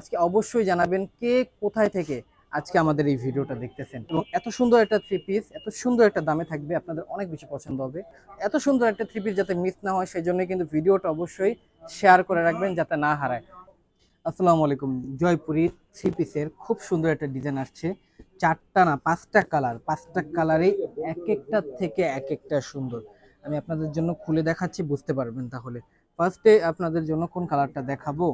আজকে অবশ্যই জানাবেন কে কোথায় থেকে আজকে আমাদের এই ভিডিওটা দেখতেছেন এবং এত সুন্দর একটা থ্রি পিস এত সুন্দর একটা দামে থাকবে আপনাদের অনেক বেশি পছন্দ হবে। এত সুন্দর একটা থ্রি পিস যাতে মিস না হয় সেই জন্য কিন্তু ভিডিওটা অবশ্যই শেয়ার করে রাখবেন যাতে না হারায়। আসসালামু আলাইকুম। জয়পুরি থ্রি পিসের খুব সুন্দর একটা ডিজাইন আসছে, চারটা না পাঁচটা কালার, পাঁচটা কালারে এক একটা থেকে এক একটা সুন্দর। আমি আপনাদের জন্য খুলে দেখাচ্ছি, বুঝতে পারবেন। তাহলে ফার্স্টে আপনাদের জন্য কোন কালারটা দেখাবো?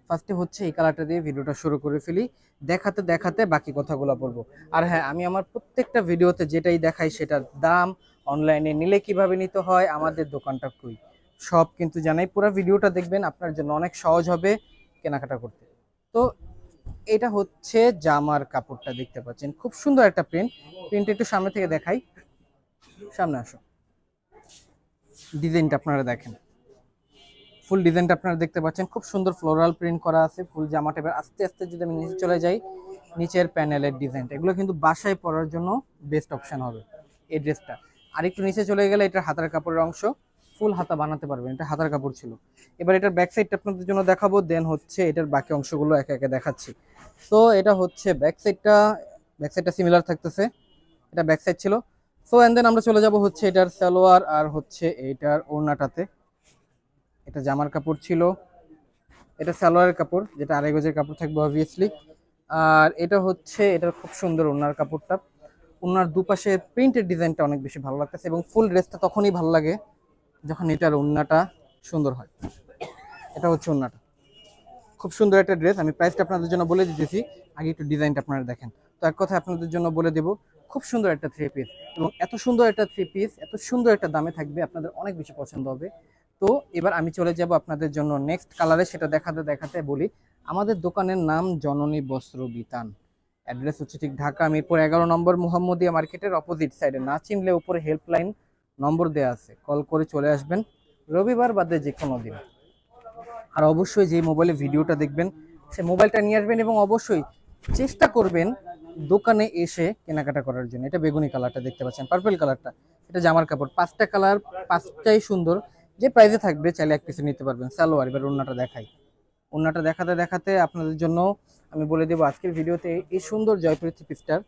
ফার্স্টে হচ্ছে এই কালারটা দিয়ে ভিডিওটা শুরু করে ফেলি, দেখাতে দেখাতে বাকি কথাগুলো বলবো। আর হ্যাঁ, আমি আমার প্রত্যেকটা ভিডিওতে যেটাই দেখাই সেটার দাম, অনলাইনে নিলে কিভাবে নিতে হয়, আমাদের দোকানটা কই, সব কিন্তু জানাই। পুরো ভিডিওটা দেখবেন, আপনার জন্য অনেক সহজ হবে কেনাকাটা করতে। তো এটা হচ্ছে জামার কাপড়টা, দেখতে পাচ্ছেন খুব সুন্দর একটা প্রিন্ট একটু সামনে থেকে দেখাই, সামনে আসো। ডিজাইনটা আপনারা দেখেন, ফুল ডিজাইনটা আপনারা দেখতে পাচ্ছেন, খুব সুন্দর ফ্লোরাল প্রিন্ট করা আছে ফুল জামাটা। এবার আস্তে আস্তে যদি আমি নিচে চলে যাই, নিচের প্যানেলের ডিজাইনটা, এগুলো কিন্তু বাসায় পরার জন্য বেস্ট অপশন হবে এই ড্রেসটা। আর একটু নিচে চলে গেলে এটা হাতার কাপড়ের অংশ, ফুল হাতা বানাতে পারবেন, এটা হাতার কাপড় ছিল। এবার এটার ব্যাক সাইডটা আপনাদের জন্য দেখাবো, দেন হচ্ছে এটার বাকি অংশগুলো একে একে দেখাচ্ছি। সো এটা হচ্ছে ব্যাক সাইডটা সিমিলার থাকতেছে, এটা ব্যাক সাইড ছিল। সো এন্ড দেন আমরা চলে যাব হচ্ছে এটার সালোয়ার আর হচ্ছে এটার ওড়নাটাতে। এটা জামার কাপড় ছিল, এটা সালোয়ারের কাপড়, যেটা আড়াই গজের কাপড় থাকবে অবভিয়াসলি। আর এটা হচ্ছে এটার খুব সুন্দর ওড়নার কাপড়টা। ওড়নার দুপাশে প্রিন্টের ডিজাইনটা অনেক বেশি ভালো লাগতেছে এবং ফুল ড্রেসটা তখনই ভালো লাগে যখন এটার ওড়নাটা সুন্দর হয়। এটা হচ্ছে ওড়নাটা, খুব সুন্দর একটা ড্রেস। আমি প্রাইসটা আপনাদের জন্য বলে দিতেছি, আগে একটু ডিজাইনটা আপনারা দেখেন। তো এক কথা আপনাদের জন্য বলে দেব, খুব সুন্দর একটা থ্রি পিস এবং এত সুন্দর একটা থ্রি পিস এত সুন্দর একটা দামে থাকবে, আপনাদের অনেক বেশি পছন্দ হবে। তো এবার আমি চলে যাব আপনাদের জন্য নেক্সট কালারে, সেটা দেখাতে দেখাতে বলি আমাদের দোকানের নাম জননী বস্ত্র বিতান। অ্যাড্রেস হচ্ছে ঠিক ঢাকা মিরপুর 11 নম্বর মুহাম্মদিয়া মার্কেটের অপোজিট সাইডে। না চিনলে উপরে হেল্পলাইন নম্বর দেওয়া আছে, কল করে চলে আসবেন রবিবার বাদে যে কোনো দিন। আর অবশ্যই যে মোবাইলে ভিডিওটা দেখবেন সে মোবাইলটা নিয়ে আসবেন এবং অবশ্যই চেষ্টা করবেন দোকানে এসে কেনাকাটা করার জন্য। এটা বেগুনি কালারটা দেখতে পাচ্ছেন, পার্পল কালারটা, এটা জামার কাপড়, পাঁচটা কালার, পাঁচটাই সুন্দর। যে প্রাইসে থাকবে চাইলে এক পিসে নিতে পারবেন। সালোয়ার, এবার ওড়নাটা দেখাই। ওড়নাটা দেখাতে দেখাতে আপনাদের জন্য আমি বলে দেবো আজকের ভিডিওতে এই সুন্দর জয়পুরি থ্রি পিসটার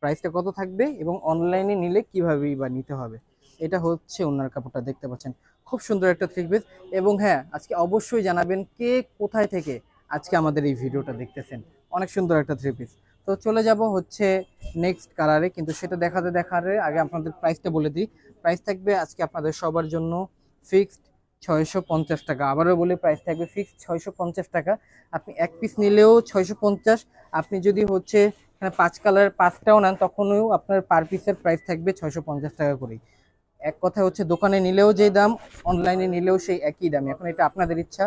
প্রাইসটা কত থাকবে এবং অনলাইনে নিলে কিভাবেই বা নিতে হবে। এটা হচ্ছে ওড়নার কাপড়টা, দেখতে পাচ্ছেন খুব সুন্দর একটা থ্রি পিস। এবং হ্যাঁ, আজকে অবশ্যই জানাবেন কে কোথায় থেকে আজকে আমাদের এই ভিডিওটা দেখতেছেন। অনেক সুন্দর একটা থ্রি পিস। তো চলে যাব হচ্ছে নেক্সট কালারে, কিন্তু সেটা দেখাতে দেখারে আগে আপনাদের প্রাইসটা বলে দিই। প্রাইস থাকবে আজকে আপনাদের সবার জন্য ফিক্সড 650 টাকা। আবারও বলে প্রাইস থাকবে ফিক্সড 650 টাকা। আপনি এক পিস নিলেও 650, আপনি যদি হচ্ছে এখানে পাঁচ কালারের পাঁচটাও নেন তখনও আপনার পার পিসের প্রাইস থাকবে 650 টাকা করেই। এক কথা হচ্ছে দোকানে নিলেও যে দাম, অনলাইনে নিলেও সেই একই দাম। এখন এটা আপনাদের ইচ্ছা,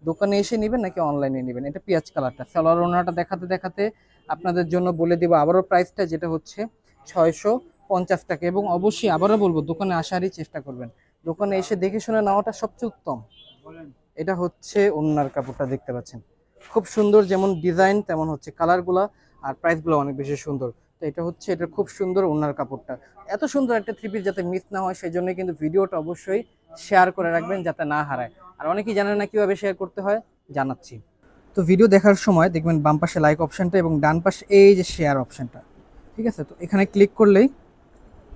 দোকানে এসে নেবেন নাকি অনলাইনে নেবেন। এটা পেঁয়াজ কালারটা, সালোয়ার ওড়নাটা দেখাতে দেখাতে আপনাদের জন্য বলে দেবো আবারও প্রাইসটা, যেটা হচ্ছে 650 টাকা। এবং অবশ্যই আবারও বলবো দোকানে আসারই চেষ্টা করবেন, দোকানে এসে দেখে শুনে নেওয়াটা সবচেয়ে উত্তম। এটা হচ্ছে ওড়নার কাপড়টা, দেখতে পাচ্ছেন খুব সুন্দর, যেমন ডিজাইন তেমন হচ্ছে কালারগুলা, আর প্রাইসগুলো অনেক বেশি সুন্দর। তো এটা হচ্ছে এটা খুব সুন্দর ওড়নার কাপড়টা। এত সুন্দর একটা থ্রি পিস যাতে মিস না হয় সেই জন্য কিন্তু ভিডিওটা অবশ্যই শেয়ার করে রাখবেন যাতে না হারায়। আর অনেকেই জানেন না কিভাবে শেয়ার করতে হয়, জানাচ্ছি। তো ভিডিও দেখার সময় দেখবেন বাম পাশে লাইক অপশনটা এবং ডান পাশে এই যে শেয়ার অপশনটা, ঠিক আছে? তো এখানে ক্লিক করলেই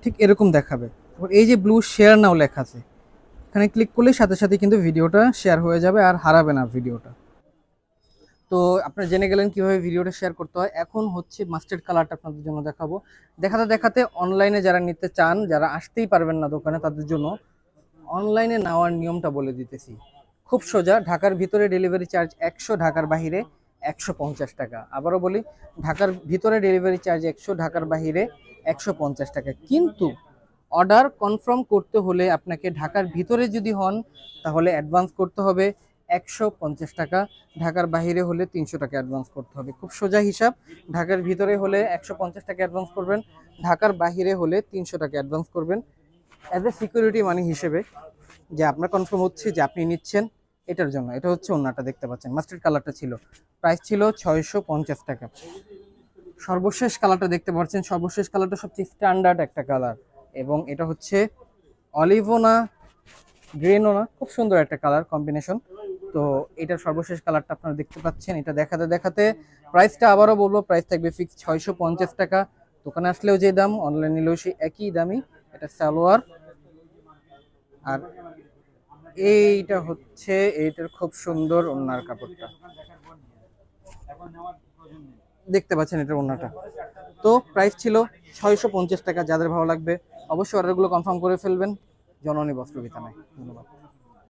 ঠিক এরকম দেখাবে। তারপর এই যে ব্লু শেয়ার নাও লেখা আছে, এখানে ক্লিক করলেই সাথে সাথে কিন্তু ভিডিওটা শেয়ার হয়ে যাবে আর হারাবে না ভিডিওটা। তো আপনারা জেনে গেলেন কিভাবে ভিডিওটা শেয়ার করতে হয়। এখন হচ্ছে মাস্টার্ড কালারটা আপনাদের জন্য দেখাবো। দেখাতে দেখাতে অনলাইনে যারা নিতে চান, যারা আসতেই পারবেন না দোকানে, তাদের জন্য অনলাইনে নেওয়ার নিয়মটা বলে দিতেছি। খুব সোজা, ঢাকার ভিতরে ডেলিভারি চার্জ 100, ঢাকার বাহিরে 150 টাকা। আবারও বলি, ঢাকার ভিতরে ডেলিভারি চার্জ 100, ঢাকার বাহিরে 150 টাকা। কিন্তু অর্ডার কনফার্ম করতে হলে আপনাকে ঢাকার ভিতরে যদি হন তাহলে অ্যাডভান্স করতে হবে 150 টাকা, ঢাকার বাহিরে হলে 300 টাকা অ্যাডভান্স করতে হবে। খুব সোজা হিসাব, ঢাকার ভিতরে হলে 150 টাকা অ্যাডভান্স করবেন, ঢাকার বাহিরে হলে 300 টাকা অ্যাডভান্স করবেন, অ্যাজ এ সিকিউরিটি মানি হিসেবে, যে আপনার কনফার্ম হচ্ছে যে আপনি নিচ্ছেন এটার জন্য। এটা হচ্ছে ওড়নাটা, দেখতে পাচ্ছেন মাস্টার্ড কালারটা ছিল, প্রাইস ছিল 650 টাকা। সর্বশেষ কালারটা দেখতে পাচ্ছেন, সর্বশেষ কালারটা সবচেয়ে স্ট্যান্ডার্ড একটা কালার এবং এটা হচ্ছে অলিভো না গ্রেনও না, খুব সুন্দর একটা কালার কম্বিনেশন। তো এটার সর্বশেষ কালারটা আপনারা দেখতে পাচ্ছেন। এটা দেখাতে দেখাতে প্রাইসটা আবারও বলবো, প্রাইস থাকবে ফিক্স 650 টাকা। দোকানে আসলেও যে দাম, অনলাইন নিলেও সেই একই দামই। এটা সালোয়ার, আর এইটা হচ্ছে এইটার খুব সুন্দর ওড়নার কাপড়টা দেখতে পাচ্ছেন, এটার ওড়নাটা। তো প্রাইস ছিল 650 টাকা। যাদের ভালো লাগবে অবশ্যই অর্ডারগুলো কনফার্ম করে ফেলবেন। জননী বস্ত্র বিতানে। ধন্যবাদ।